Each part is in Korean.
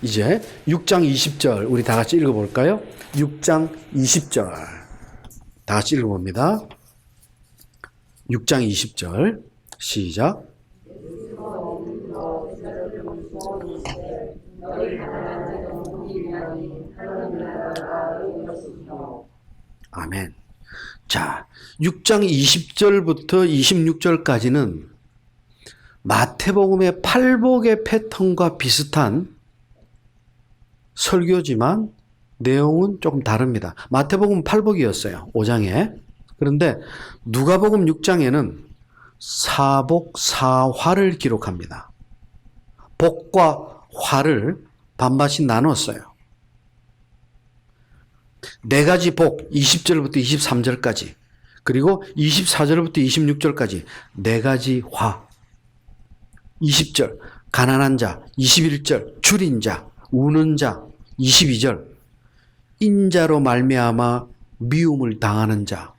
이제 6장 20절 우리 다 같이 읽어볼까요? 6장 20절 다 같이 읽어봅니다. 6장 20절 시작. 아멘. 자, 6장 20절부터 26절까지는 마태복음의 팔복의 패턴과 비슷한 설교지만 내용은 조금 다릅니다. 마태복음 팔복이었어요. 5장에. 그런데 누가복음 6장에는 사복, 사화를 기록합니다. 복과 화를 반반씩 나눴어요. 네 가지 복, 20절부터 23절까지, 그리고 24절부터 26절까지 네 가지 화. 20절, 가난한 자, 21절, 줄인 자, 우는 자, 22절, 인자로 말미암아 미움을 당하는 자,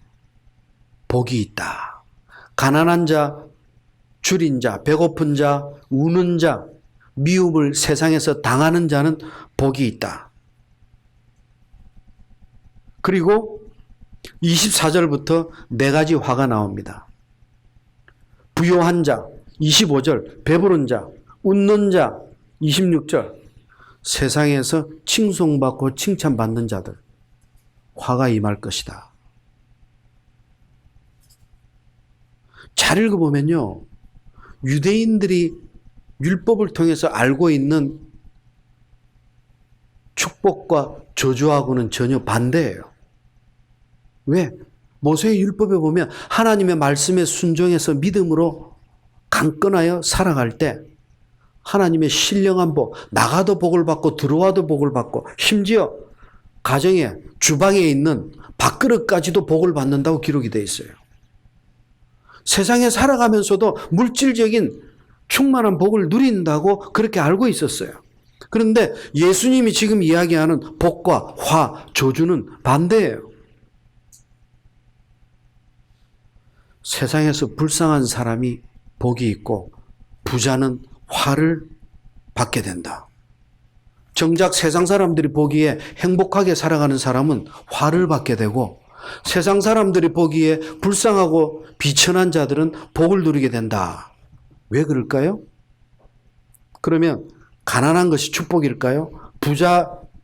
복이 있다. 가난한 자, 줄인 자, 배고픈 자, 우는 자, 미움을 세상에서 당하는 자는 복이 있다. 그리고 24절부터 네 가지 화가 나옵니다. 부요한 자, 25절, 배부른 자, 웃는 자, 26절, 세상에서 칭송받고 칭찬받는 자들, 화가 임할 것이다. 잘 읽어보면요, 유대인들이 율법을 통해서 알고 있는 축복과 저주하고는 전혀 반대예요. 왜? 모세의 율법에 보면 하나님의 말씀에 순종해서 믿음으로 강건하여 살아갈 때 하나님의 신령한 복, 나가도 복을 받고 들어와도 복을 받고 심지어 가정에 주방에 있는 밥그릇까지도 복을 받는다고 기록이 되어 있어요. 세상에 살아가면서도 물질적인 충만한 복을 누린다고 그렇게 알고 있었어요. 그런데 예수님이 지금 이야기하는 복과 화, 저주는 반대예요. 세상에서 불쌍한 사람이 복이 있고 부자는 화를 받게 된다. 정작 세상 사람들이 보기에 행복하게 살아가는 사람은 화를 받게 되고 세상 사람들이 보기에 불쌍하고 비천한 자들은 복을 누리게 된다. 왜 그럴까요? 그러면 가난한 것이 축복일까요?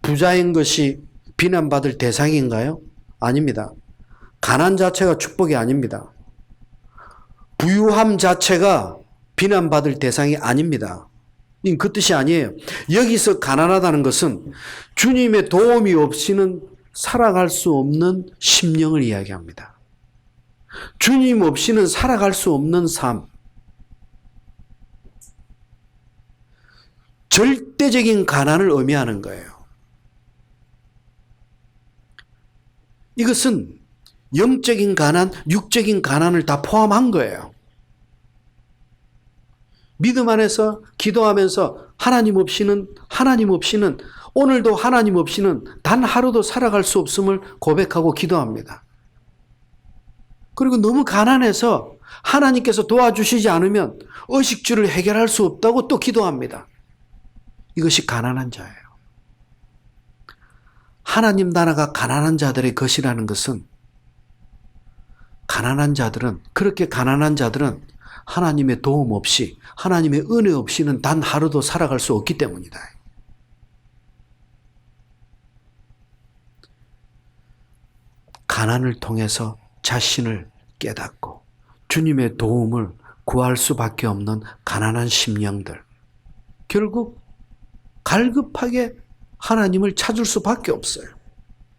부자인 것이 비난받을 대상인가요? 아닙니다. 가난 자체가 축복이 아닙니다. 부유함 자체가 비난받을 대상이 아닙니다. 그 뜻이 아니에요. 여기서 가난하다는 것은 주님의 도움이 없이는 살아갈 수 없는 심령을 이야기합니다. 주님 없이는 살아갈 수 없는 삶. 절대적인 가난을 의미하는 거예요. 이것은 영적인 가난, 육적인 가난을 다 포함한 거예요. 믿음 안에서 기도하면서 하나님 없이는 오늘도 하나님 없이는 단 하루도 살아갈 수 없음을 고백하고 기도합니다. 그리고 너무 가난해서 하나님께서 도와주시지 않으면 의식주를 해결할 수 없다고 또 기도합니다. 이것이 가난한 자예요. 하나님 나라가 가난한 자들의 것이라는 것은 그렇게 가난한 자들은 하나님의 도움 없이, 하나님의 은혜 없이는 단 하루도 살아갈 수 없기 때문이다. 가난을 통해서 자신을 깨닫고 주님의 도움을 구할 수밖에 없는 가난한 심령들. 결국 갈급하게 하나님을 찾을 수밖에 없어요.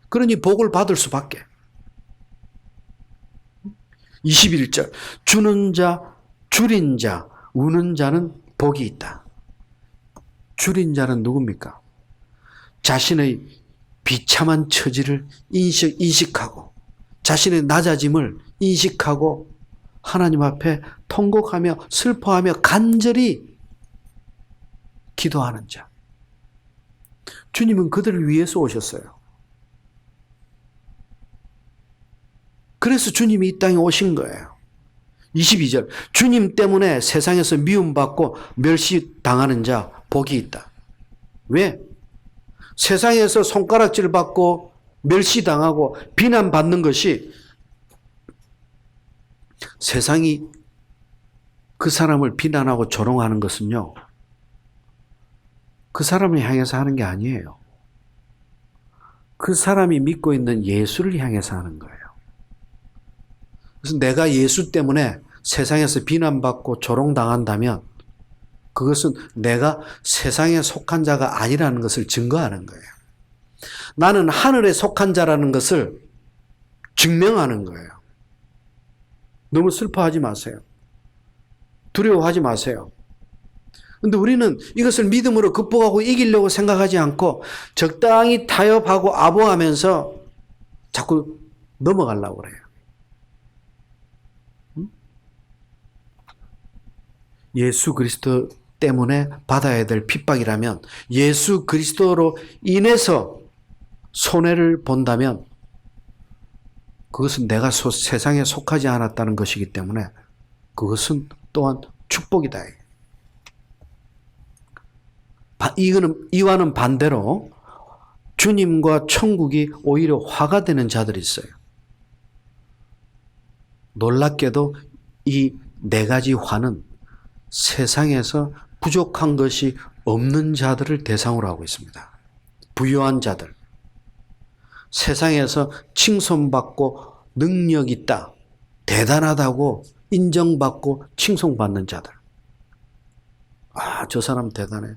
그러니 복을 받을 수밖에. 21절, 주는 자, 줄인 자, 우는 자는 복이 있다. 줄인 자는 누굽니까? 자신의 비참한 처지를 인식하고 자신의 낮아짐을 인식하고 하나님 앞에 통곡하며 슬퍼하며 간절히 기도하는 자. 주님은 그들을 위해서 오셨어요. 그래서 주님이 이 땅에 오신 거예요. 22절, 주님 때문에 세상에서 미움받고 멸시당하는 자 복이 있다. 왜? 세상에서 손가락질 받고 멸시당하고 비난받는 것이 세상이 그 사람을 비난하고 조롱하는 것은요, 그 사람을 향해서 하는 게 아니에요. 그 사람이 믿고 있는 예수를 향해서 하는 거예요. 그래서 내가 예수 때문에 세상에서 비난받고 조롱당한다면 그것은 내가 세상에 속한 자가 아니라는 것을 증거하는 거예요. 나는 하늘에 속한 자라는 것을 증명하는 거예요. 너무 슬퍼하지 마세요. 두려워하지 마세요. 근데 우리는 이것을 믿음으로 극복하고 이기려고 생각하지 않고 적당히 타협하고 아부하면서 자꾸 넘어가려고 그래요. 예수 그리스도 때문에 받아야 될 핍박이라면 예수 그리스도로 인해서 손해를 본다면 그것은 내가 세상에 속하지 않았다는 것이기 때문에 그것은 또한 축복이다. 이와는 반대로 주님과 천국이 오히려 화가 되는 자들이 있어요. 놀랍게도 이 네 가지 화는 세상에서 부족한 것이 없는 자들을 대상으로 하고 있습니다. 부유한 자들, 세상에서 칭송받고 능력 있다, 대단하다고 인정받고 칭송받는 자들. 아, 저 사람 대단해.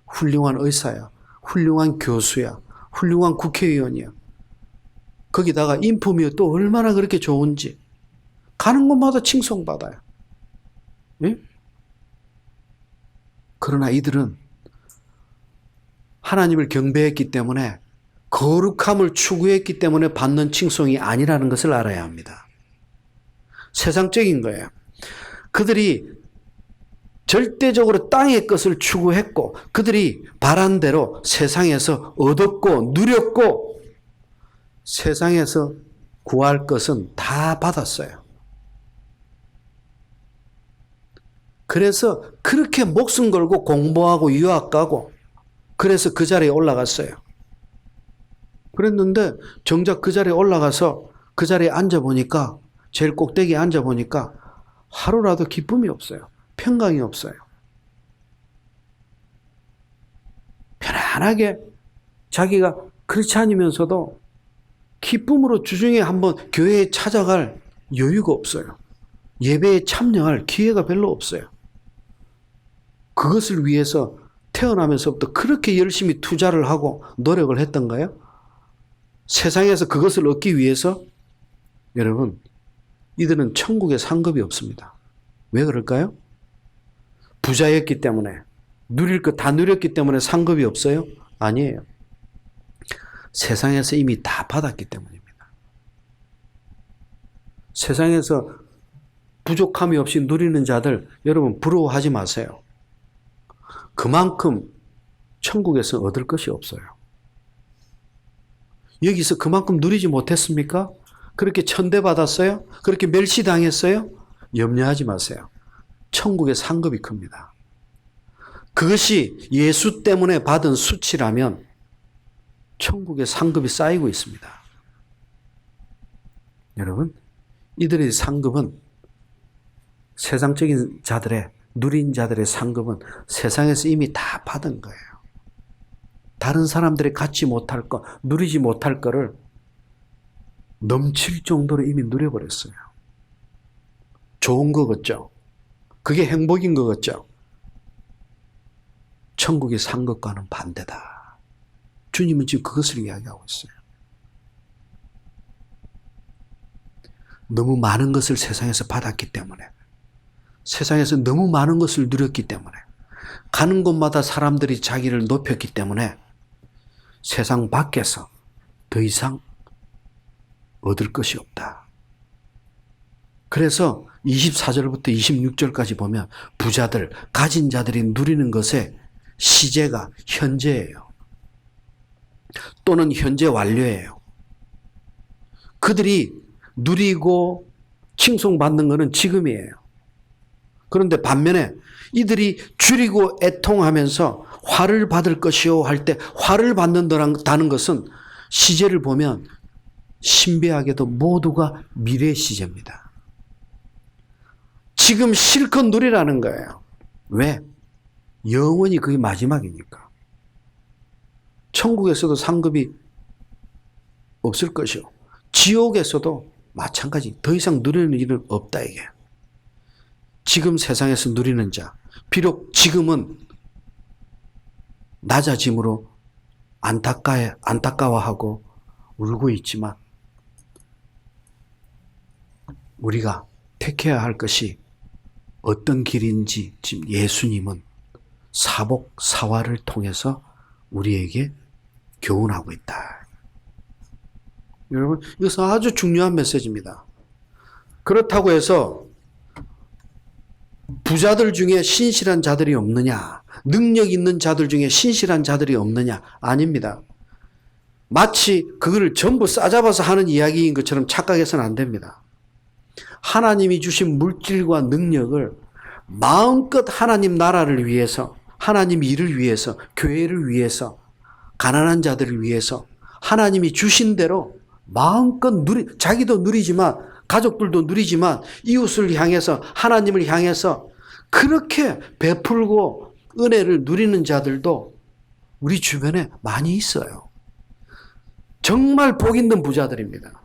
훌륭한 의사야. 훌륭한 교수야. 훌륭한 국회의원이야. 거기다가 인품이 또 얼마나 그렇게 좋은지. 가는 곳마다 칭송받아요. 예? 그러나 이들은 하나님을 경배했기 때문에 거룩함을 추구했기 때문에 받는 칭송이 아니라는 것을 알아야 합니다. 세상적인 거예요. 그들이 절대적으로 땅의 것을 추구했고 그들이 바란 대로 세상에서 얻었고 누렸고 세상에서 구할 것은 다 받았어요. 그래서 그렇게 목숨 걸고 공부하고 유학 가고 그래서 그 자리에 올라갔어요. 그랬는데 정작 그 자리에 올라가서 그 자리에 앉아보니까 제일 꼭대기에 앉아보니까 하루라도 기쁨이 없어요. 평강이 없어요. 편안하게 자기가 그렇지 않으면서도 기쁨으로 주중에 한번 교회에 찾아갈 여유가 없어요. 예배에 참여할 기회가 별로 없어요. 그것을 위해서 태어나면서부터 그렇게 열심히 투자를 하고 노력을 했던가요? 세상에서 그것을 얻기 위해서 여러분, 이들은 천국에 상급이 없습니다. 왜 그럴까요? 부자였기 때문에, 누릴 것 다 누렸기 때문에 상급이 없어요? 아니에요. 세상에서 이미 다 받았기 때문입니다. 세상에서 부족함이 없이 누리는 자들, 여러분 부러워하지 마세요. 그만큼 천국에서 얻을 것이 없어요. 여기서 그만큼 누리지 못했습니까? 그렇게 천대받았어요? 그렇게 멸시당했어요? 염려하지 마세요. 천국의 상급이 큽니다. 그것이 예수 때문에 받은 수치라면 천국의 상급이 쌓이고 있습니다. 여러분, 이들의 상급은 세상적인 자들의 누린 자들의 상급은 세상에서 이미 다 받은 거예요. 다른 사람들이 갖지 못할 것, 누리지 못할 거를 넘칠 정도로 이미 누려버렸어요. 좋은 거 같죠? 그게 행복인 거 같죠? 천국의 상급과는 반대다. 주님은 지금 그것을 이야기하고 있어요. 너무 많은 것을 세상에서 받았기 때문에, 세상에서 너무 많은 것을 누렸기 때문에, 가는 곳마다 사람들이 자기를 높였기 때문에 세상 밖에서 더 이상 얻을 것이 없다. 그래서 24절부터 26절까지 보면 부자들, 가진 자들이 누리는 것의 시제가 현재예요. 또는 현재 완료예요. 그들이 누리고 칭송받는 것은 지금이에요. 그런데 반면에 이들이 줄이고 애통하면서 화를 받을 것이요 할 때 화를 받는다는 것은 시제를 보면 신비하게도 모두가 미래 시제입니다. 지금 실컷 누리라는 거예요. 왜? 영원히 그게 마지막이니까. 천국에서도 상급이 없을 것이요. 지옥에서도 마찬가지. 더 이상 누리는 일은 없다 이게. 지금 세상에서 누리는 자. 비록 지금은 낮아짐으로 안타까워하고 울고 있지만 우리가 택해야 할 것이 어떤 길인지 지금 예수님은 사복, 사화를 통해서 우리에게 교훈하고 있다. 여러분, 이것은 아주 중요한 메시지입니다. 그렇다고 해서 부자들 중에 신실한 자들이 없느냐, 능력 있는 자들 중에 신실한 자들이 없느냐? 아닙니다. 마치 그거를 전부 싸잡아서 하는 이야기인 것처럼 착각해서는 안 됩니다. 하나님이 주신 물질과 능력을 마음껏 하나님 나라를 위해서, 하나님 일을 위해서, 교회를 위해서, 가난한 자들을 위해서 하나님이 주신 대로 마음껏 자기도 누리지만, 가족들도 누리지만, 이웃을 향해서, 하나님을 향해서 그렇게 베풀고 은혜를 누리는 자들도 우리 주변에 많이 있어요. 정말 복 있는 부자들입니다.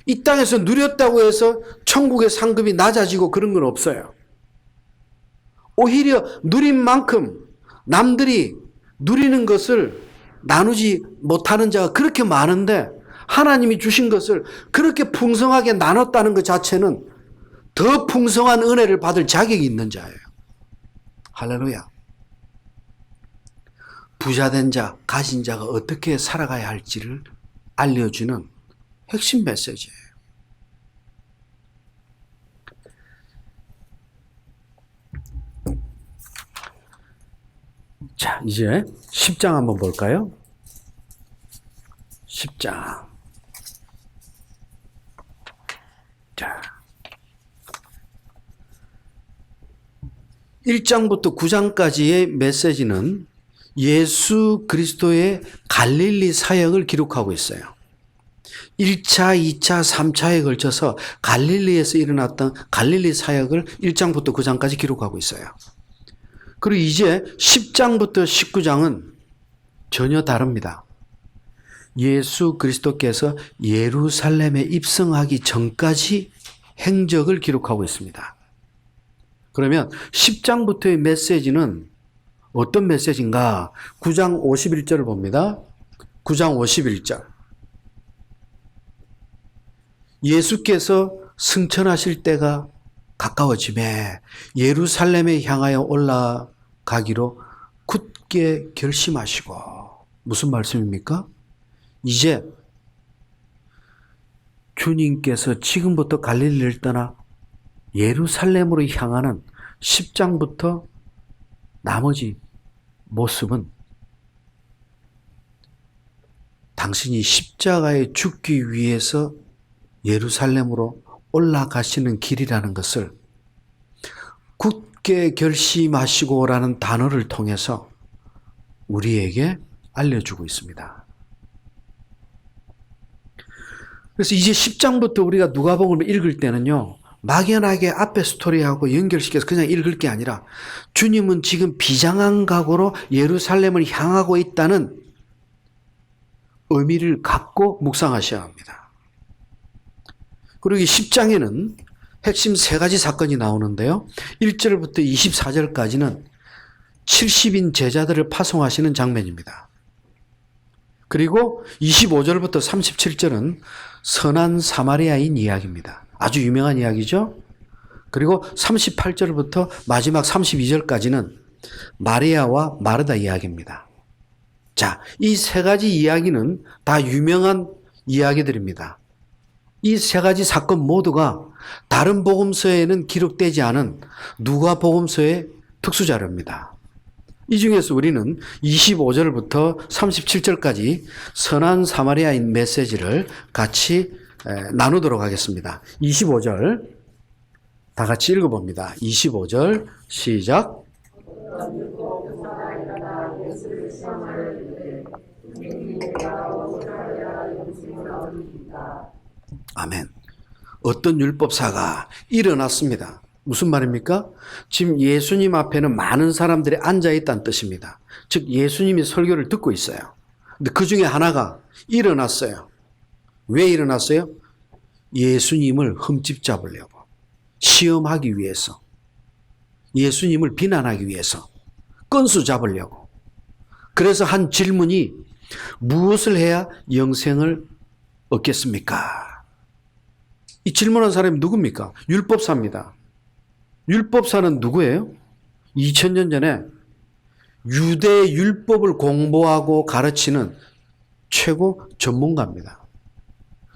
이 땅에서 누렸다고 해서 천국의 상급이 낮아지고 그런 건 없어요. 오히려 누린 만큼 남들이 누리는 것을 나누지 못하는 자가 그렇게 많은데 하나님이 주신 것을 그렇게 풍성하게 나눴다는 것 자체는 더 풍성한 은혜를 받을 자격이 있는 자예요. 할렐루야. 부자된 자, 가진 자가 어떻게 살아가야 할지를 알려주는 핵심 메시지예요. 자, 이제 10장 한번 볼까요? 10장. 자. 1장부터 9장까지의 메시지는 예수 그리스도의 갈릴리 사역을 기록하고 있어요. 1차, 2차, 3차에 걸쳐서 갈릴리에서 일어났던 갈릴리 사역을 1장부터 9장까지 기록하고 있어요. 그리고 이제 10장부터 19장은 전혀 다릅니다. 예수 그리스도께서 예루살렘에 입성하기 전까지 행적을 기록하고 있습니다. 그러면 10장부터의 메시지는 어떤 메시지인가? 9장 51절을 봅니다. 9장 51절. 예수께서 승천하실 때가 가까워지매 예루살렘에 향하여 올라가기로 굳게 결심하시고. 무슨 말씀입니까? 이제 주님께서 지금부터 갈릴리를 떠나 예루살렘으로 향하는 10장부터 나머지 모습은 당신이 십자가에 죽기 위해서 예루살렘으로 올라가시는 길이라는 것을 굳게 결심하시고라는 단어를 통해서 우리에게 알려주고 있습니다. 그래서 이제 10장부터 우리가 누가복음을 읽을 때는요, 막연하게 앞에 스토리하고 연결시켜서 그냥 읽을 게 아니라 주님은 지금 비장한 각오로 예루살렘을 향하고 있다는 의미를 갖고 묵상하셔야 합니다. 그리고 이 10장에는 핵심 3가지 사건이 나오는데요. 1절부터 24절까지는 70인 제자들을 파송하시는 장면입니다. 그리고 25절부터 37절은 선한 사마리아인 이야기입니다. 아주 유명한 이야기죠. 그리고 38절부터 마지막 32절까지는 마리아와 마르다 이야기입니다. 자, 이 3가지 이야기는 다 유명한 이야기들입니다. 이 3가지 사건 모두가 다른 복음서에는 기록되지 않은 누가복음서의 특수자료입니다. 이 중에서 우리는 25절부터 37절까지 선한 사마리아인 메시지를 같이 나누도록 하겠습니다. 25절 다 같이 읽어봅니다. 25절 시작. 아멘. 어떤 율법사가 일어났습니다. 무슨 말입니까? 지금 예수님 앞에는 많은 사람들이 앉아있다는 뜻입니다. 즉 예수님이 설교를 듣고 있어요. 근데 그 중에 하나가 일어났어요. 왜 일어났어요? 예수님을 흠집 잡으려고. 시험하기 위해서. 예수님을 비난하기 위해서. 건수 잡으려고. 그래서 한 질문이 무엇을 해야 영생을 얻겠습니까? 이 질문한 사람이 누굽니까? 율법사입니다. 율법사는 누구예요? 2000년 전에 유대 율법을 공부하고 가르치는 최고 전문가입니다.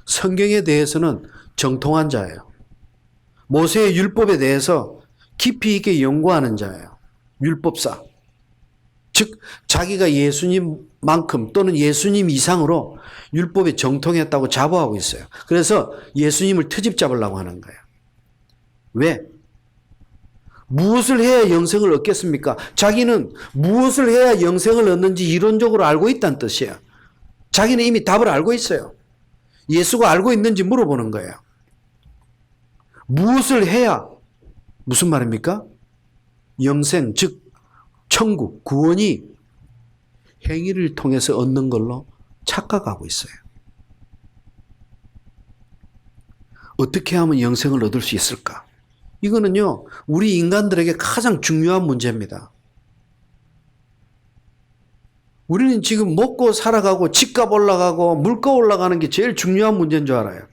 성경에 대해서는 정통한 자예요. 모세의 율법에 대해서 깊이 있게 연구하는 자예요. 율법사. 즉 자기가 예수님만큼 또는 예수님 이상으로 율법에 정통했다고 자부하고 있어요. 그래서 예수님을 트집 잡으려고 하는 거예요. 왜? 무엇을 해야 영생을 얻겠습니까? 자기는 무엇을 해야 영생을 얻는지 이론적으로 알고 있다는 뜻이에요. 자기는 이미 답을 알고 있어요. 예수가 알고 있는지 물어보는 거예요. 무엇을 해야 무슨 말입니까? 영생, 즉 천국, 구원이 행위를 통해서 얻는 걸로 착각하고 있어요. 어떻게 하면 영생을 얻을 수 있을까? 이거는요, 우리 인간들에게 가장 중요한 문제입니다. 우리는 지금 먹고 살아가고 집값 올라가고 물가 올라가는 게 제일 중요한 문제인 줄 알아요.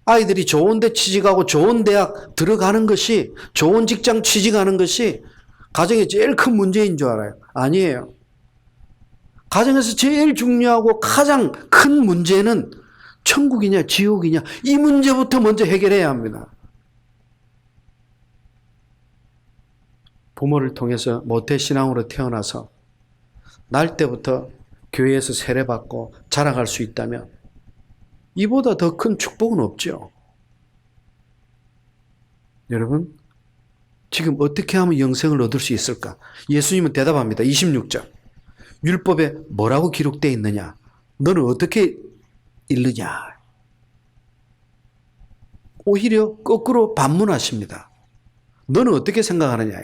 아이들이 좋은 데 취직하고 좋은 대학 들어가는 것이, 좋은 직장 취직하는 것이 가정의 제일 큰 문제인 줄 알아요. 아니에요. 가정에서 제일 중요하고 가장 큰 문제는 천국이냐 지옥이냐, 이 문제부터 먼저 해결해야 합니다. 부모를 통해서 모태신앙으로 태어나서 날 때부터 교회에서 세례받고 자라갈 수 있다면 이보다 더 큰 축복은 없죠. 여러분, 지금 어떻게 하면 영생을 얻을 수 있을까? 예수님은 대답합니다. 26절. 율법에 뭐라고 기록되어 있느냐? 너는 어떻게 읽느냐? 오히려 거꾸로 반문하십니다. 너는 어떻게 생각하느냐?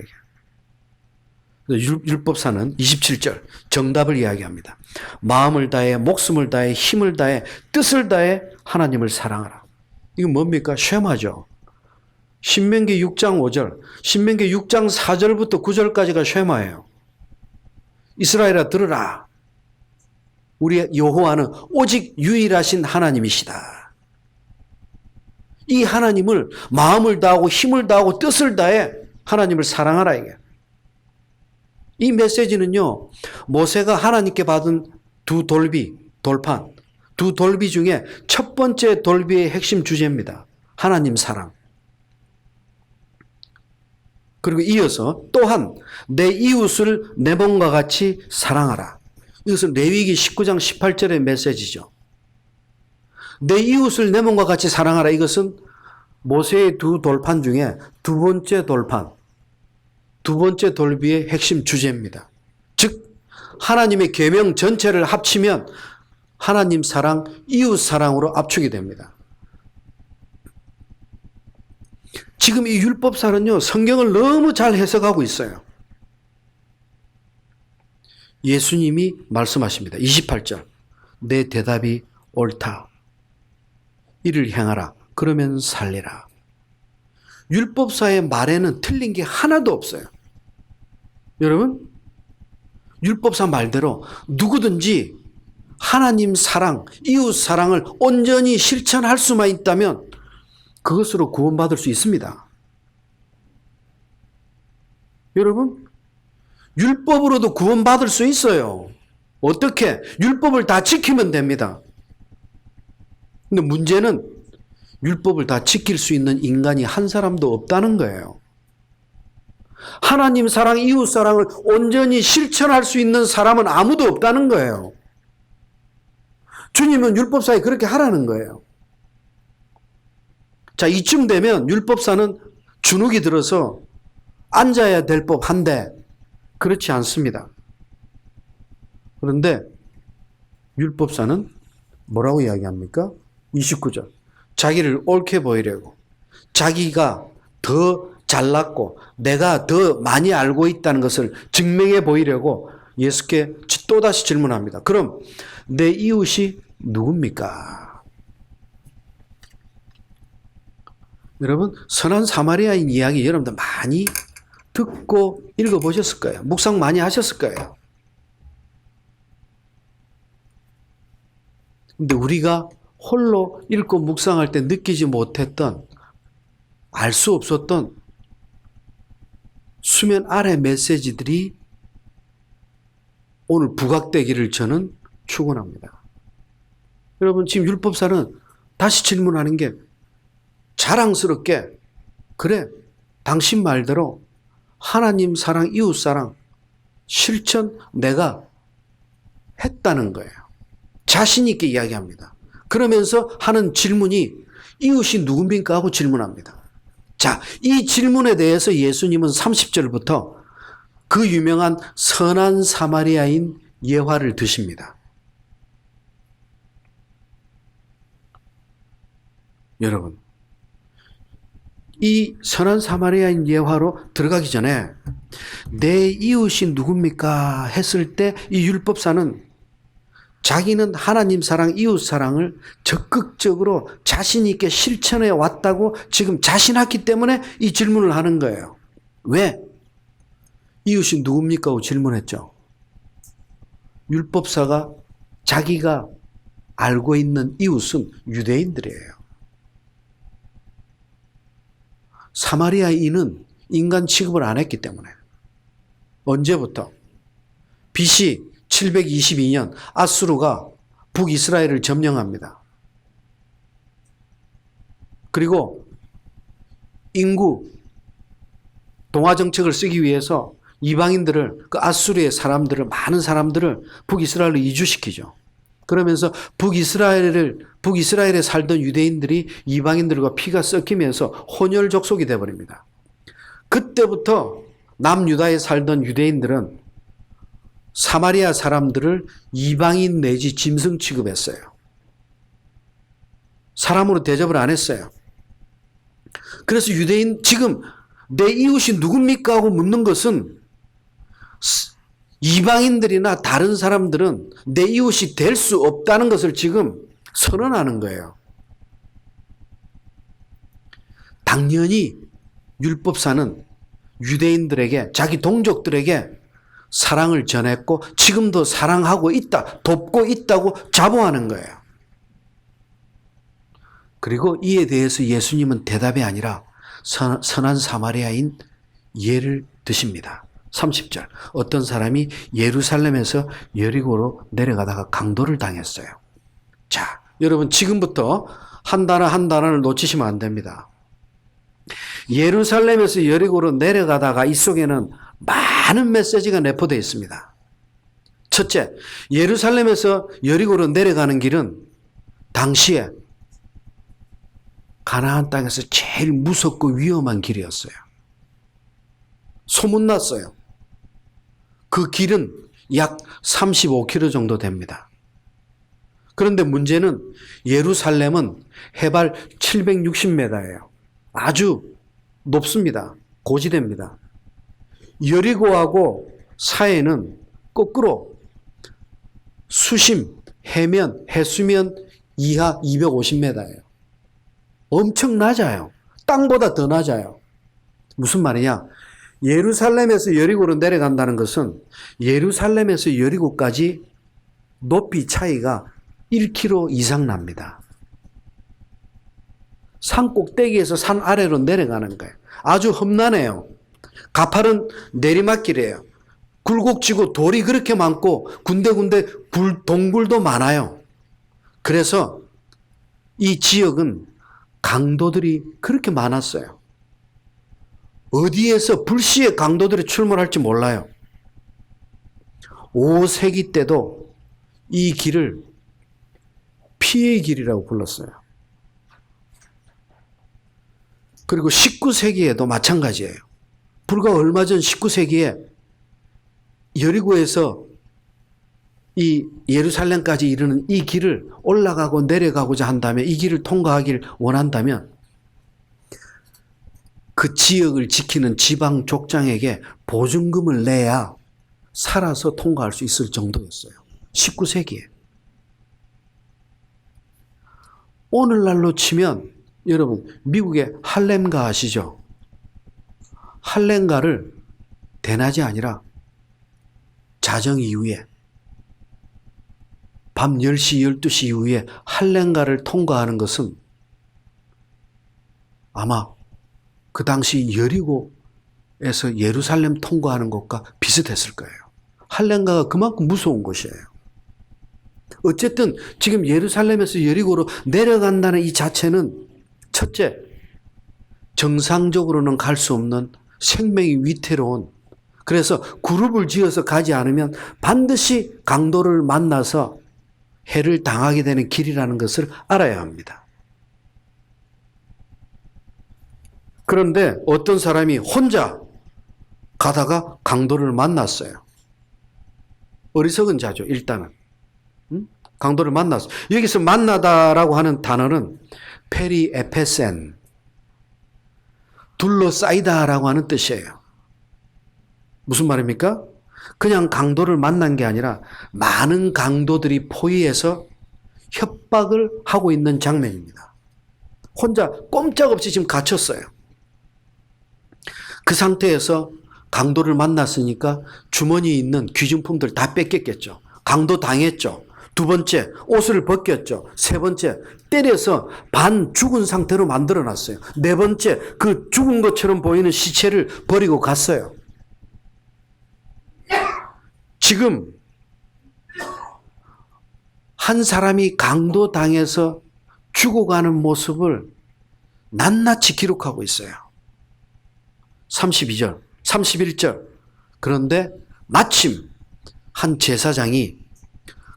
율법사는 27절 정답을 이야기합니다. 마음을 다해, 목숨을 다해, 힘을 다해, 뜻을 다해 하나님을 사랑하라. 이거 뭡니까? 쉐마죠. 신명기 6장 5절, 신명기 6장 4절부터 9절까지가 쉐마예요. 이스라엘아 들으라. 우리 여호와는 오직 유일하신 하나님이시다. 이 하나님을 마음을 다하고 힘을 다하고 뜻을 다해 하나님을 사랑하라 이게. 이 메시지는요, 모세가 하나님께 받은 두 돌판, 두 돌비 중에 첫 번째 돌비의 핵심 주제입니다. 하나님 사랑. 그리고 이어서 또한 내 이웃을 내 몸과 같이 사랑하라. 이것은 레위기 19장 18절의 메시지죠. 내 이웃을 내 몸과 같이 사랑하라. 이것은 모세의 두 돌판 중에 두 번째 돌판, 두 번째 돌비의 핵심 주제입니다. 즉 하나님의 계명 전체를 합치면 하나님 사랑, 이웃 사랑으로 압축이 됩니다. 지금 이 율법사는요, 성경을 너무 잘 해석하고 있어요. 예수님이 말씀하십니다. 28절. 내 대답이 옳다. 이를 행하라. 그러면 살리라. 율법사의 말에는 틀린 게 하나도 없어요. 여러분, 율법사 말대로 누구든지 하나님 사랑, 이웃 사랑을 온전히 실천할 수만 있다면 그것으로 구원받을 수 있습니다. 여러분, 율법으로도 구원받을 수 있어요. 어떻게? 율법을 다 지키면 됩니다. 근데 문제는 율법을 다 지킬 수 있는 인간이 한 사람도 없다는 거예요. 하나님 사랑, 이웃 사랑을 온전히 실천할 수 있는 사람은 아무도 없다는 거예요. 주님은 율법사에 그렇게 하라는 거예요. 자, 이쯤 되면 율법사는 주눅이 들어서 앉아야 될 법한데 그렇지 않습니다. 그런데 율법사는 뭐라고 이야기합니까? 29절. 자기를 옳게 보이려고, 자기가 더 잘났고 내가 더 많이 알고 있다는 것을 증명해 보이려고 예수께 또다시 질문합니다. 그럼 내 이웃이 누굽니까? 여러분, 선한 사마리아인 이야기 여러분들 많이 듣고 읽어보셨을 거예요. 묵상 많이 하셨을 거예요. 근데 우리가 홀로 읽고 묵상할 때 느끼지 못했던, 알 수 없었던 수면 아래 메시지들이 오늘 부각되기를 저는 축원합니다. 여러분, 지금 율법사는 다시 질문하는 게 자랑스럽게, 그래, 당신 말대로 하나님 사랑, 이웃 사랑, 실천 내가 했다는 거예요. 자신 있게 이야기합니다. 그러면서 하는 질문이 이웃이 누굽니까? 하고 질문합니다. 자, 이 질문에 대해서 예수님은 30절부터 그 유명한 선한 사마리아인 예화를 드십니다. 여러분, 이 선한 사마리아인 예화로 들어가기 전에 내 이웃이 누굽니까? 했을 때 이 율법사는 자기는 하나님 사랑, 이웃 사랑을 적극적으로 자신 있게 실천해 왔다고 지금 자신했기 때문에 이 질문을 하는 거예요. 왜? 이웃이 누굽니까? 하고 질문했죠. 율법사가 자기가 알고 있는 이웃은 유대인들이에요. 사마리아인은 인간 취급을 안 했기 때문에. 언제부터? BC 722년 아수르가 북이스라엘을 점령합니다. 그리고 인구 동화 정책을 쓰기 위해서 이방인들을, 그 아수르의 사람들을, 많은 사람들을 북이스라엘로 이주시키죠. 그러면서 북이스라엘에 살던 유대인들이 이방인들과 피가 섞이면서 혼혈 족속이 되어버립니다. 그때부터 남유다에 살던 유대인들은 사마리아 사람들을 이방인 내지 짐승 취급했어요. 사람으로 대접을 안 했어요. 그래서 유대인, 지금 내 이웃이 누굽니까? 하고 묻는 것은 이방인들이나 다른 사람들은 내 이웃이 될 수 없다는 것을 지금 선언하는 거예요. 당연히 율법사는 유대인들에게, 자기 동족들에게 사랑을 전했고 지금도 사랑하고 있다, 돕고 있다고 자부하는 거예요. 그리고 이에 대해서 예수님은 대답이 아니라 선한 사마리아인 예를 드십니다. 30절. 어떤 사람이 예루살렘에서 여리고로 내려가다가 강도를 당했어요. 자, 여러분 지금부터 한 단어 한 단어를 놓치시면 안 됩니다. 예루살렘에서 여리고로 내려가다가 이 속에는 많은 메시지가 내포되어 있습니다. 첫째, 예루살렘에서 여리고로 내려가는 길은 당시에 가나안 땅에서 제일 무섭고 위험한 길이었어요. 소문났어요. 그 길은 약 35km 정도 됩니다. 그런데 문제는 예루살렘은 해발 760m예요. 아주 높습니다. 고지대입니다. 여리고하고 사이는 거꾸로 수심, 해면, 해수면 이하 250m예요. 엄청 낮아요. 땅보다 더 낮아요. 무슨 말이냐? 예루살렘에서 여리고로 내려간다는 것은 예루살렘에서 여리고까지 높이 차이가 1km 이상 납니다. 산 꼭대기에서 산 아래로 내려가는 거예요. 아주 험난해요. 가파른 내리막길이에요. 굴곡지고 돌이 그렇게 많고 군데군데 동굴도 많아요. 그래서 이 지역은 강도들이 그렇게 많았어요. 어디에서 불시에 강도들이 출몰할지 몰라요. 5세기 때도 이 길을 피의 길이라고 불렀어요. 그리고 19세기에도 마찬가지예요. 불과 얼마 전 19세기에 여리고에서 이 예루살렘까지 이르는 이 길을 올라가고 내려가고자 한다면, 이 길을 통과하길 원한다면 그 지역을 지키는 지방 족장에게 보증금을 내야 살아서 통과할 수 있을 정도였어요. 19세기에. 오늘날로 치면 여러분, 미국의 할렘가 아시죠? 할렘가를 대낮이 아니라 자정 이후에, 밤 10시, 12시 이후에 할렘가를 통과하는 것은 아마 그 당시 여리고에서 예루살렘 통과하는 것과 비슷했을 거예요. 할렘가가 그만큼 무서운 곳이에요. 어쨌든 지금 예루살렘에서 여리고로 내려간다는 이 자체는 첫째, 정상적으로는 갈 수 없는 생명이 위태로운, 그래서 그룹을 지어서 가지 않으면 반드시 강도를 만나서 해를 당하게 되는 길이라는 것을 알아야 합니다. 그런데 어떤 사람이 혼자 가다가 강도를 만났어요. 어리석은 자죠, 일단은. 강도를 만났어요. 여기서 만나다라고 하는 단어는 페리에페센, 둘러싸이다라고 하는 뜻이에요. 무슨 말입니까? 그냥 강도를 만난 게 아니라 많은 강도들이 포위해서 협박을 하고 있는 장면입니다. 혼자 꼼짝없이 지금 갇혔어요. 그 상태에서 강도를 만났으니까 주머니에 있는 귀중품들 다 뺏겼겠죠. 강도 당했죠. 두 번째, 옷을 벗겼죠. 세 번째, 때려서 반 죽은 상태로 만들어놨어요. 네 번째, 그 죽은 것처럼 보이는 시체를 버리고 갔어요. 지금 한 사람이 강도 당해서 죽어가는 모습을 낱낱이 기록하고 있어요. 32절, 31절. 그런데 마침 한 제사장이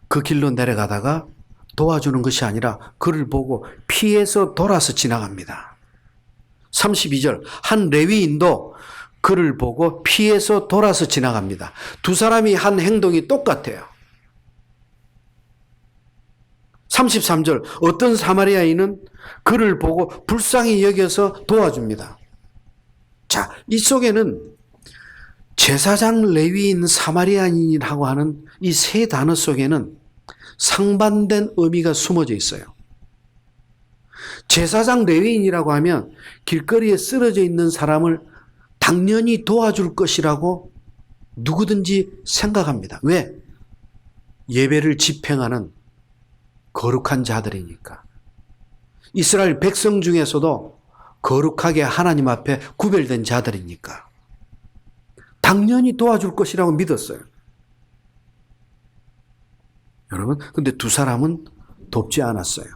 그 길로 내려가다가 도와주는 것이 아니라 그를 보고 피해서 돌아서 지나갑니다. 32절, 한 레위인도 그를 보고 피해서 돌아서 지나갑니다. 두 사람이 한 행동이 똑같아요. 33절, 어떤 사마리아인은 그를 보고 불쌍히 여겨서 도와줍니다. 자, 이 속에는 제사장, 레위인, 사마리아인이라고 하는 이 세 단어 속에는 상반된 의미가 숨어져 있어요. 제사장, 레위인이라고 하면 길거리에 쓰러져 있는 사람을 당연히 도와줄 것이라고 누구든지 생각합니다. 왜? 예배를 집행하는 거룩한 자들이니까. 이스라엘 백성 중에서도 거룩하게 하나님 앞에 구별된 자들이니까. 당연히 도와줄 것이라고 믿었어요. 여러분, 근데 두 사람은 돕지 않았어요.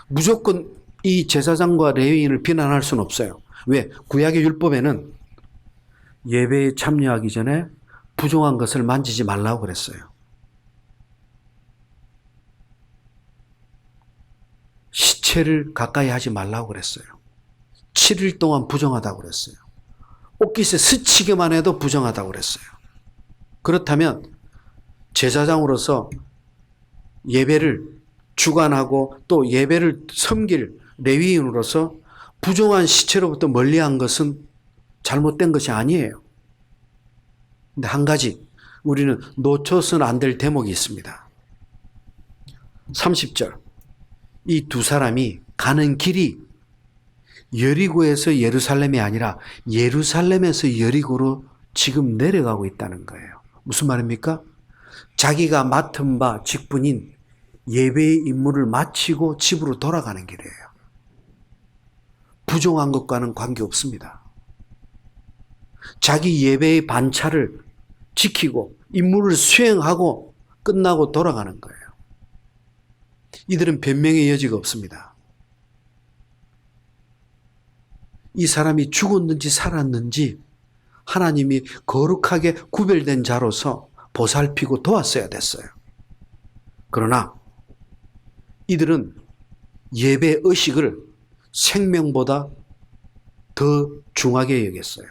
무조건 이 제사장과 레위인을 비난할 수는 없어요. 왜? 구약의 율법에는 예배에 참여하기 전에 부정한 것을 만지지 말라고 그랬어요. 시체를 가까이 하지 말라고 그랬어요. 7일 동안 부정하다고 그랬어요. 옷깃에 스치기만 해도 부정하다고 그랬어요. 그렇다면 제사장으로서 예배를 주관하고 또 예배를 섬길 레위인으로서 부정한 시체로부터 멀리한 것은 잘못된 것이 아니에요. 근데 한 가지 우리는 놓쳐서는 안 될 대목이 있습니다. 30절, 이 두 사람이 가는 길이 여리고에서 예루살렘이 아니라 예루살렘에서 여리고로 지금 내려가고 있다는 거예요. 무슨 말입니까? 자기가 맡은 바 직분인 예배의 임무를 마치고 집으로 돌아가는 길이에요. 부정한 것과는 관계없습니다. 자기 예배의 반차를 지키고 임무를 수행하고 끝나고 돌아가는 거예요. 이들은 변명의 여지가 없습니다. 이 사람이 죽었는지 살았는지 하나님이 거룩하게 구별된 자로서 보살피고 도왔어야 됐어요. 그러나 이들은 예배 의식을 생명보다 더 중하게 여겼어요.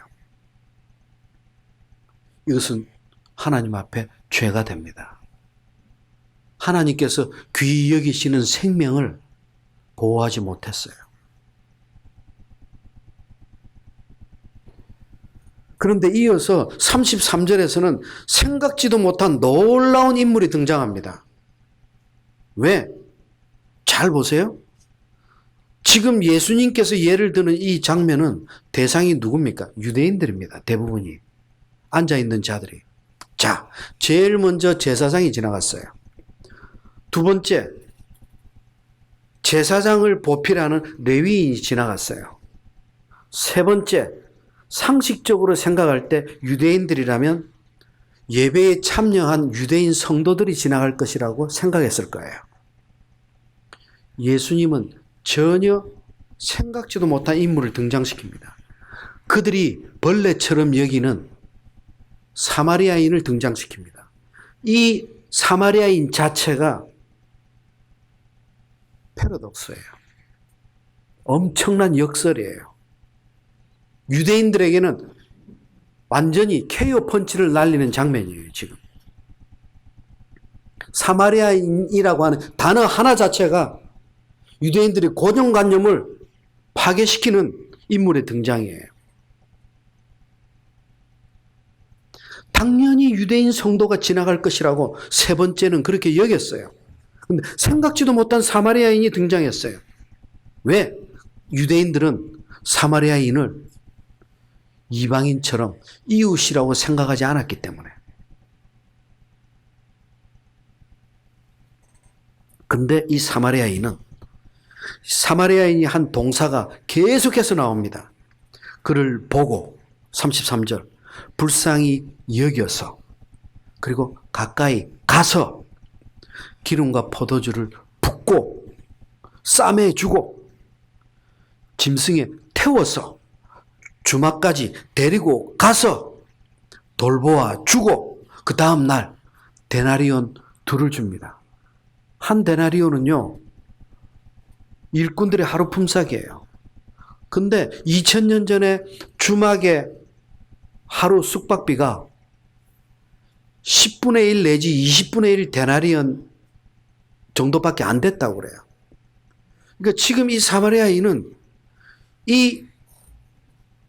이것은 하나님 앞에 죄가 됩니다. 하나님께서 귀히 여기시는 생명을 보호하지 못했어요. 그런데 이어서 33절에서는 생각지도 못한 놀라운 인물이 등장합니다. 왜? 잘 보세요. 지금 예수님께서 예를 드는 이 장면은 대상이 누굽니까? 유대인들입니다. 대부분이. 앉아있는 자들이. 자, 제일 먼저 제사장이 지나갔어요. 두 번째, 제사장을 보필하는 레위인이 지나갔어요. 세 번째, 상식적으로 생각할 때 유대인들이라면 예배에 참여한 유대인 성도들이 지나갈 것이라고 생각했을 거예요. 예수님은 전혀 생각지도 못한 인물을 등장시킵니다. 그들이 벌레처럼 여기는 사마리아인을 등장시킵니다. 이 사마리아인 자체가 패러독스예요. 엄청난 역설이에요. 유대인들에게는 완전히 KO 펀치를 날리는 장면이에요, 지금. 사마리아인이라고 하는 단어 하나 자체가 유대인들의 고정관념을 파괴시키는 인물의 등장이에요. 당연히 유대인 성도가 지나갈 것이라고 세 번째는 그렇게 여겼어요. 근데 생각지도 못한 사마리아인이 등장했어요. 왜? 유대인들은 사마리아인을 이방인처럼 이웃이라고 생각하지 않았기 때문에. 근데 이 사마리아인이 한 동사가 계속해서 나옵니다. 그를 보고 33절 불쌍히 여겨서 그리고 가까이 가서 기름과 포도주를 붓고 싸매주고 짐승에 태워서 주막까지 데리고 가서 돌보아 주고 그 다음 날 데나리온 2를 줍니다. 한 데나리온은요 일꾼들의 하루 품삯이에요. 근데 2000년 전에 주막의 하루 숙박비가 10분의 1 내지 20분의 1 데나리온 정도밖에 안 됐다고 그래요. 그러니까 지금 이 사마리아인은 이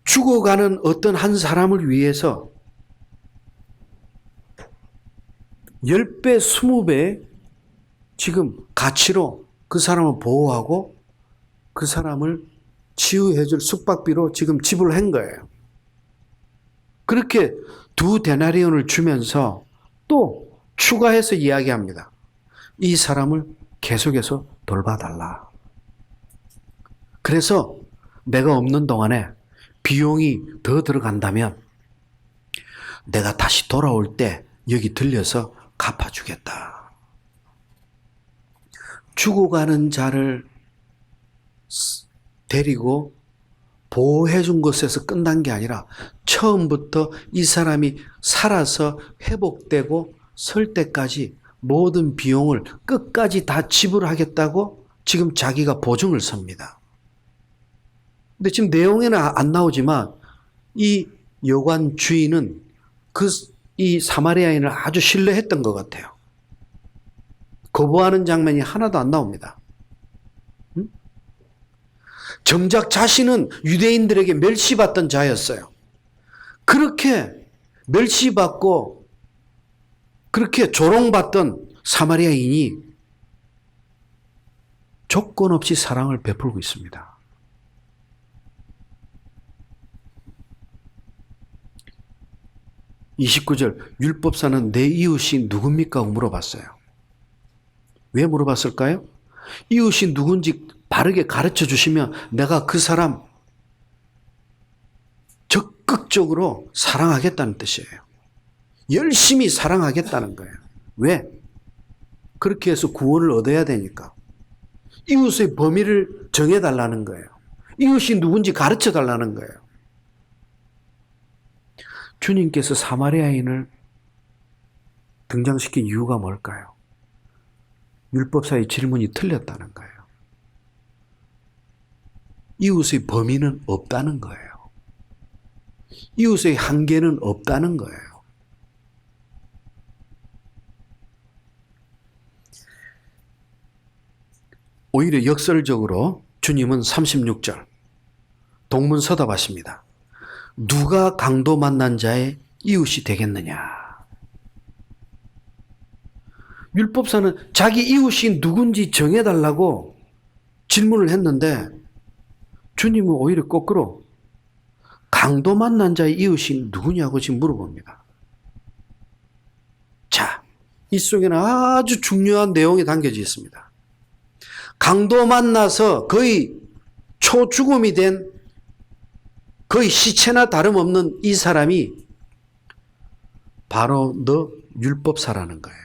죽어가는 어떤 한 사람을 위해서 10배, 20배 지금 가치로 그 사람을 보호하고 그 사람을 치유해 줄 숙박비로 지금 지불한 거예요. 그렇게 2 데나리온을 주면서 또 추가해서 이야기합니다. 이 사람을 계속해서 돌봐달라. 그래서 내가 없는 동안에 비용이 더 들어간다면 내가 다시 돌아올 때 여기 들려서 갚아주겠다. 죽어가는 자를 데리고 보호해 준 것에서 끝난 게 아니라 처음부터 이 사람이 살아서 회복되고 설 때까지 모든 비용을 끝까지 다 지불하겠다고 지금 자기가 보증을 섭니다. 근데 지금 내용에는 안 나오지만 이 여관 주인은 이 사마리아인을 아주 신뢰했던 것 같아요. 거부하는 장면이 하나도 안 나옵니다. 정작 자신은 유대인들에게 멸시받던 자였어요. 그렇게 멸시받고 그렇게 조롱받던 사마리아인이 조건 없이 사랑을 베풀고 있습니다. (29절) 율법사는 내 이웃이 누굽니까? 하고 물어봤어요. 왜 물어봤을까요? 이웃이 누군지 바르게 가르쳐 주시면 내가 그 사람 적극적으로 사랑하겠다는 뜻이에요. 열심히 사랑하겠다는 거예요. 왜? 그렇게 해서 구원을 얻어야 되니까. 이웃의 범위를 정해달라는 거예요. 이웃이 누군지 가르쳐 달라는 거예요. 주님께서 사마리아인을 등장시킨 이유가 뭘까요? 율법사의 질문이 틀렸다는 거예요. 이웃의 범위는 없다는 거예요. 이웃의 한계는 없다는 거예요. 오히려 역설적으로 주님은 36절 동문서답하십니다. 누가 강도 만난 자의 이웃이 되겠느냐. 율법사는 자기 이웃이 누군지 정해달라고 질문을 했는데 주님은 오히려 거꾸로 강도 만난 자의 이웃이 누구냐고 지금 물어봅니다. 자, 이 속에는 아주 중요한 내용이 담겨져 있습니다. 강도 만나서 거의 초죽음이 된 거의 시체나 다름없는 이 사람이 바로 너 율법사라는 거예요.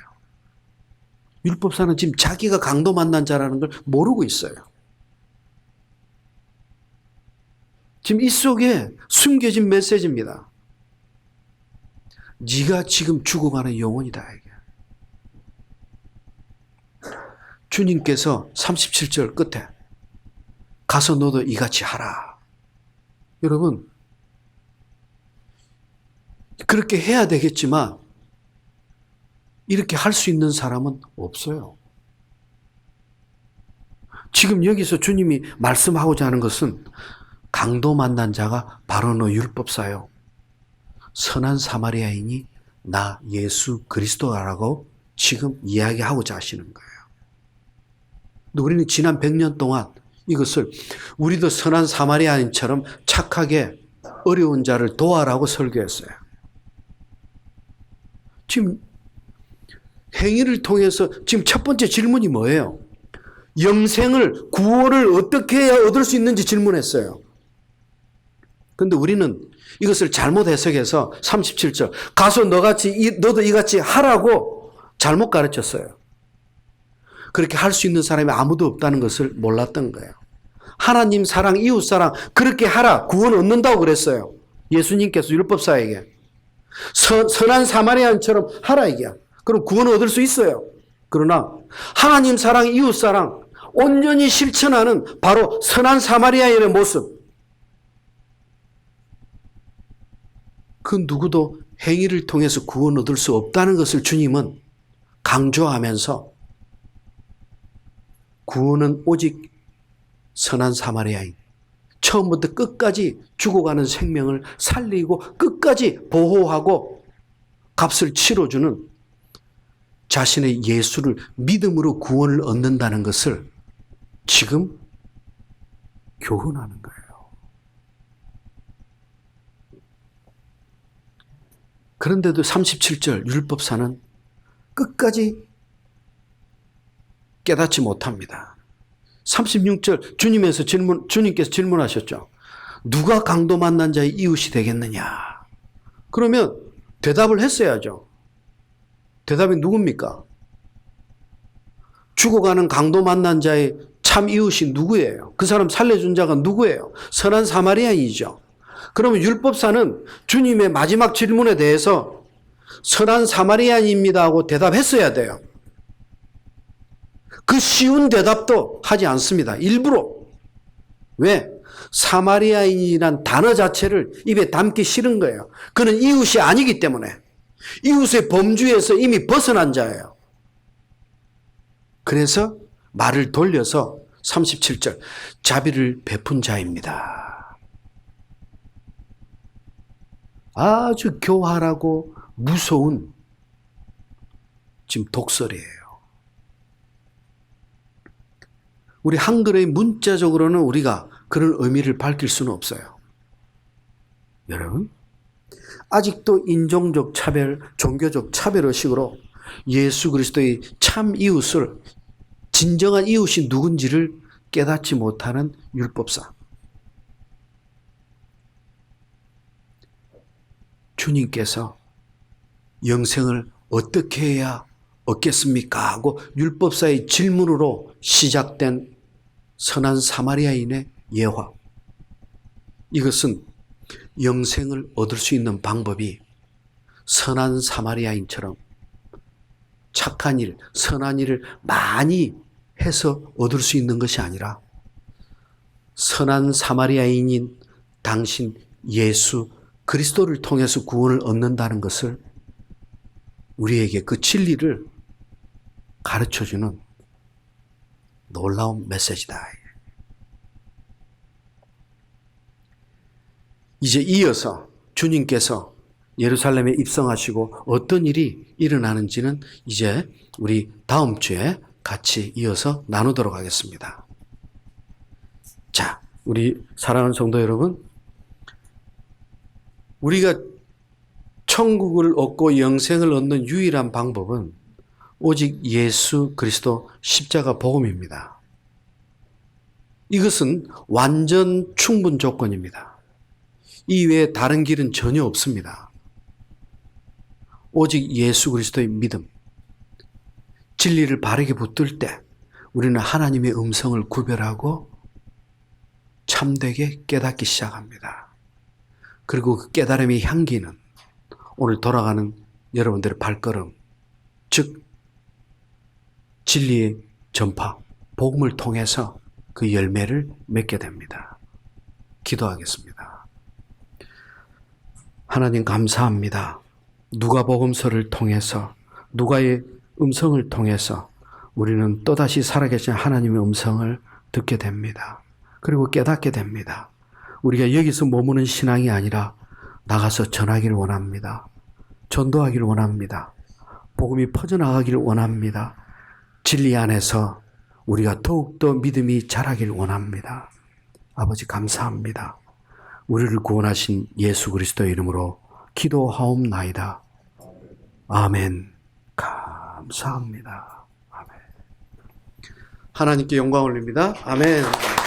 율법사는 지금 자기가 강도 만난 자라는 걸 모르고 있어요. 지금 이 속에 숨겨진 메시지입니다. 네가 지금 죽어가는 영혼이다. 이게. 주님께서 37절 끝에 가서 너도 이같이 하라. 여러분, 그렇게 해야 되겠지만 이렇게 할 수 있는 사람은 없어요. 지금 여기서 주님이 말씀하고자 하는 것은 강도 만난 자가 바로 너 율법사요. 선한 사마리아인이 나 예수 그리스도라고 지금 이야기하고자 하시는 거예요. 근데 우리는 지난 100년 동안 이것을 우리도 선한 사마리아인처럼 착하게 어려운 자를 도와라고 설교했어요. 지금 행위를 통해서 지금 첫 번째 질문이 뭐예요? 영생을, 구원을 어떻게 해야 얻을 수 있는지 질문했어요. 그런데 우리는 이것을 잘못 해석해서 37절 가서 너도 이같이 하라고 잘못 가르쳤어요. 그렇게 할 수 있는 사람이 아무도 없다는 것을 몰랐던 거예요. 하나님 사랑, 이웃 사랑 그렇게 하라. 구원 얻는다고 그랬어요. 예수님께서 율법사에게. 선한 사마리아인처럼 하라 이게. 그럼 구원을 얻을 수 있어요. 그러나 하나님 사랑, 이웃 사랑 온전히 실천하는 바로 선한 사마리아인의 모습. 그 누구도 행위를 통해서 구원 얻을 수 없다는 것을 주님은 강조하면서 구원은 오직 선한 사마리아인. 처음부터 끝까지 죽어가는 생명을 살리고 끝까지 보호하고 값을 치러주는 자신의 예수를 믿음으로 구원을 얻는다는 것을 지금 교훈하는 거예요. 그런데도 37절 율법사는 끝까지 깨닫지 못합니다. 36절 주님께서 질문하셨죠. 누가 강도 만난 자의 이웃이 되겠느냐? 그러면 대답을 했어야죠. 대답이 누굽니까? 죽어가는 강도 만난 자의 참 이웃이 누구예요? 그 사람 살려준 자가 누구예요? 선한 사마리아인이죠. 그러면 율법사는 주님의 마지막 질문에 대해서 선한 사마리아인입니다 하고 대답했어야 돼요. 그 쉬운 대답도 하지 않습니다. 일부러. 왜? 사마리아인이란 단어 자체를 입에 담기 싫은 거예요. 그는 이웃이 아니기 때문에. 이웃의 범주에서 이미 벗어난 자예요. 그래서 말을 돌려서 37절 자비를 베푼 자입니다. 아주 교활하고 무서운 지금 독설이에요. 우리 한글의 문자적으로는 우리가 그런 의미를 밝힐 수는 없어요. 여러분, 아직도 인종적 차별, 종교적 차별의식으로 예수 그리스도의 참 이웃을, 진정한 이웃이 누군지를 깨닫지 못하는 율법사. 주님께서 영생을 어떻게 해야 얻겠습니까? 하고 율법사의 질문으로 시작된 선한 사마리아인의 예화. 이것은 영생을 얻을 수 있는 방법이 선한 사마리아인처럼 착한 일, 선한 일을 많이 해서 얻을 수 있는 것이 아니라 선한 사마리아인인 당신 예수 그리스도를 통해서 구원을 얻는다는 것을 우리에게 그 진리를 가르쳐주는 놀라운 메시지다. 이제 이어서 주님께서 예루살렘에 입성하시고 어떤 일이 일어나는지는 이제 우리 다음 주에 같이 이어서 나누도록 하겠습니다. 자, 우리 사랑하는 성도 여러분, 우리가 천국을 얻고 영생을 얻는 유일한 방법은 오직 예수 그리스도 십자가 복음입니다. 이것은 완전 충분 조건입니다. 이 외에 다른 길은 전혀 없습니다. 오직 예수 그리스도의 믿음, 진리를 바르게 붙들 때 우리는 하나님의 음성을 구별하고 참되게 깨닫기 시작합니다. 그리고 그 깨달음의 향기는 오늘 돌아가는 여러분들의 발걸음, 즉 진리의 전파, 복음을 통해서 그 열매를 맺게 됩니다. 기도하겠습니다. 하나님 감사합니다. 누가복음서를 통해서, 누가의 음성을 통해서 우리는 또다시 살아계신 하나님의 음성을 듣게 됩니다. 그리고 깨닫게 됩니다. 우리가 여기서 머무는 신앙이 아니라 나가서 전하기를 원합니다. 전도하기를 원합니다. 복음이 퍼져나가기를 원합니다. 진리 안에서 우리가 더욱더 믿음이 자라기를 원합니다. 아버지 감사합니다. 우리를 구원하신 예수 그리스도의 이름으로 기도하옵나이다. 아멘. 감사합니다. 아멘. 하나님께 영광 올립니다. 아멘.